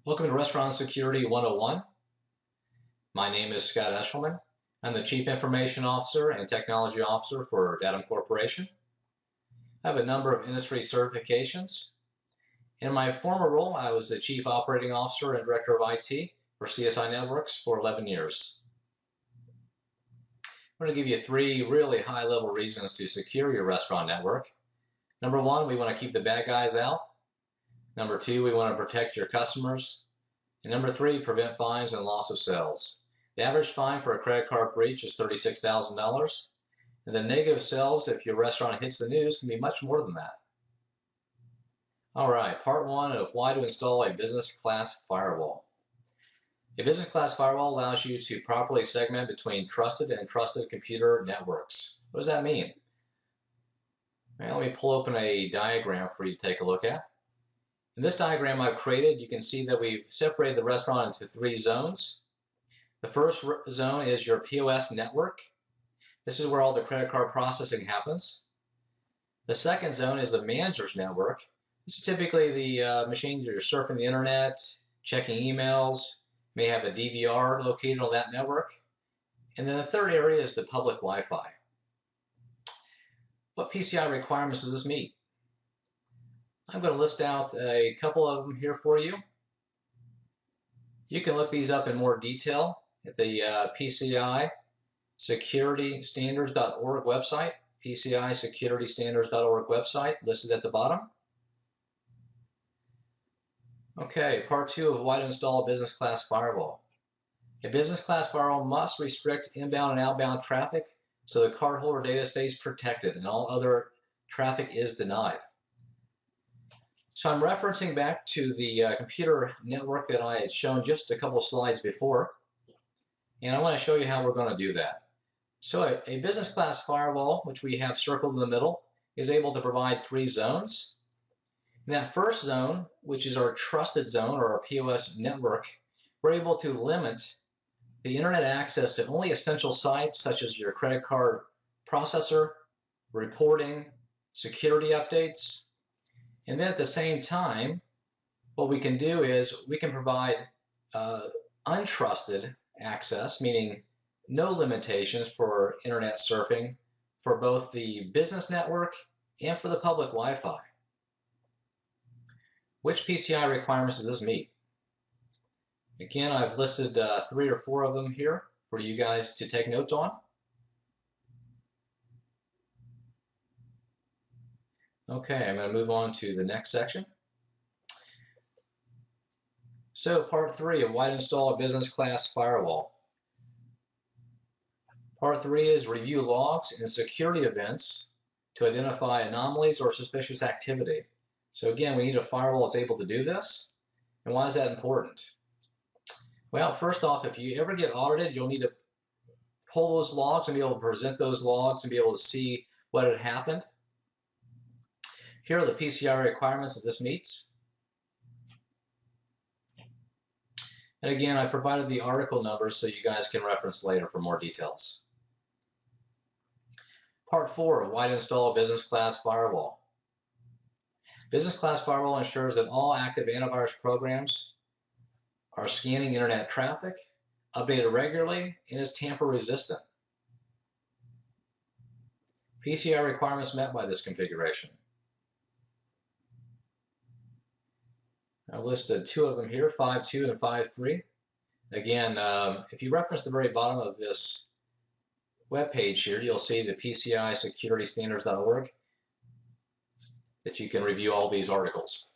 Welcome to Restaurant Security 101. My name is Scott Eshelman. I'm the Chief Information Officer and Technology Officer for Datum Corporation. I have a number of industry certifications. In my former role, I was the Chief Operating Officer and Director of IT for CSI Networks for 11 years. I'm going to give you 3 really high-level reasons to secure your restaurant network. Number 1, we want to keep the bad guys out. Number 2, we want to protect your customers. And number 3, prevent fines and loss of sales. The average fine for a credit card breach is $36,000. And the negative sales, if your restaurant hits the news, can be much more than that. All right, part 1 of why to install a business class firewall. A business class firewall allows you to properly segment between trusted and untrusted computer networks. What does that mean? Well, let me pull open a diagram for you to take a look at. In this diagram I've created, you can see that we've separated the restaurant into 3 zones. The first zone is your POS network. This is where all the credit card processing happens. The second zone is the manager's network. This is typically the machine you're surfing the internet, checking emails, may have a DVR located on that network. And then the third area is the public Wi-Fi. What PCI requirements does this meet? I'm going to list out a couple of them here for you. You can look these up in more detail at the PCI securitystandards.org website, PCI securitystandards.org website, listed at the bottom. Okay, part 2 of why to install a business class firewall. A business class firewall must restrict inbound and outbound traffic so the cardholder data stays protected and all other traffic is denied. So I'm referencing back to the computer network that I had shown just a couple slides before, and I want to show you how we're going to do that. So a business class firewall, which we have circled in the middle, is able to provide 3 zones. In that first zone, which is our trusted zone or our POS network, we're able to limit the internet access to only essential sites such as your credit card processor, reporting, security updates. And then at the same time, what we can do is we can provide untrusted access, meaning no limitations for internet surfing for both the business network and for the public Wi-Fi. Which PCI requirements does this meet? Again, I've listed 3 or 4 of them here for you guys to take notes on. Okay, I'm going to move on to the next section. So part 3 of why to install a business class firewall. Part 3 is review logs and security events to identify anomalies or suspicious activity. So again, we need a firewall that's able to do this. And why is that important? Well, first off, if you ever get audited, you'll need to pull those logs and be able to present those logs and be able to see what had happened. Here are the PCI requirements that this meets. And again, I provided the article numbers so you guys can reference later for more details. Part 4 of why to install a business class firewall. Business class firewall ensures that all active antivirus programs are scanning internet traffic, updated regularly, and is tamper resistant. PCI requirements met by this configuration. I listed 2 of them here, 5.2 and 5.3. Again, if you reference the very bottom of this web page here, you'll see the PCI securitystandards.org that you can review all these articles.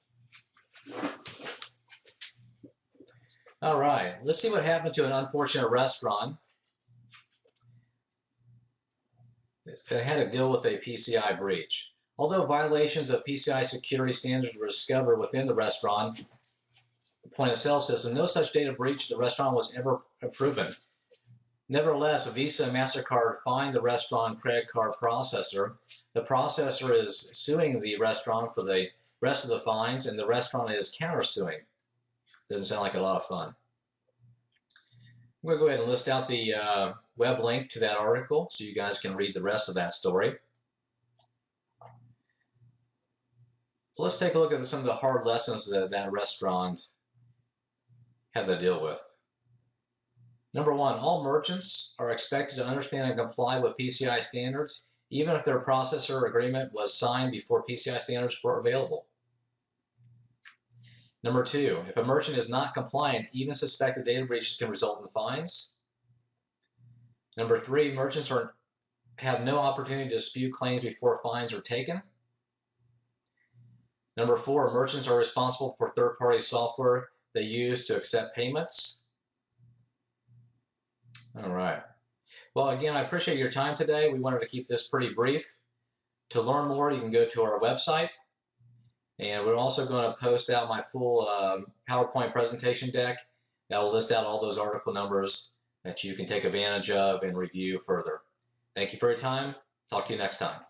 All right, let's see what happened to an unfortunate restaurant that had to deal with a PCI breach. Although violations of PCI security standards were discovered within the restaurant point-of-sale system, no such data breach of the restaurant was ever proven. Nevertheless, Visa and MasterCard fined the restaurant credit card processor. The processor is suing the restaurant for the rest of the fines, and the restaurant is countersuing. Doesn't sound like a lot of fun. I'm going to go ahead and list out the web link to that article so you guys can read the rest of that story. Let's take a look at some of the hard lessons that that restaurant had to deal with. Number one, all merchants are expected to understand and comply with PCI standards, even if their processor agreement was signed before PCI standards were available. Number two, if a merchant is not compliant, even suspected data breaches can result in fines. Number three, merchants have no opportunity to dispute claims before fines are taken. Number four, merchants are responsible for third-party software they use to accept payments. All right. Well, again, I appreciate your time today. We wanted to keep this pretty brief. To learn more, you can go to our website. And we're also going to post out my full PowerPoint presentation deck that will list out all those article numbers that you can take advantage of and review further. Thank you for your time. Talk to you next time.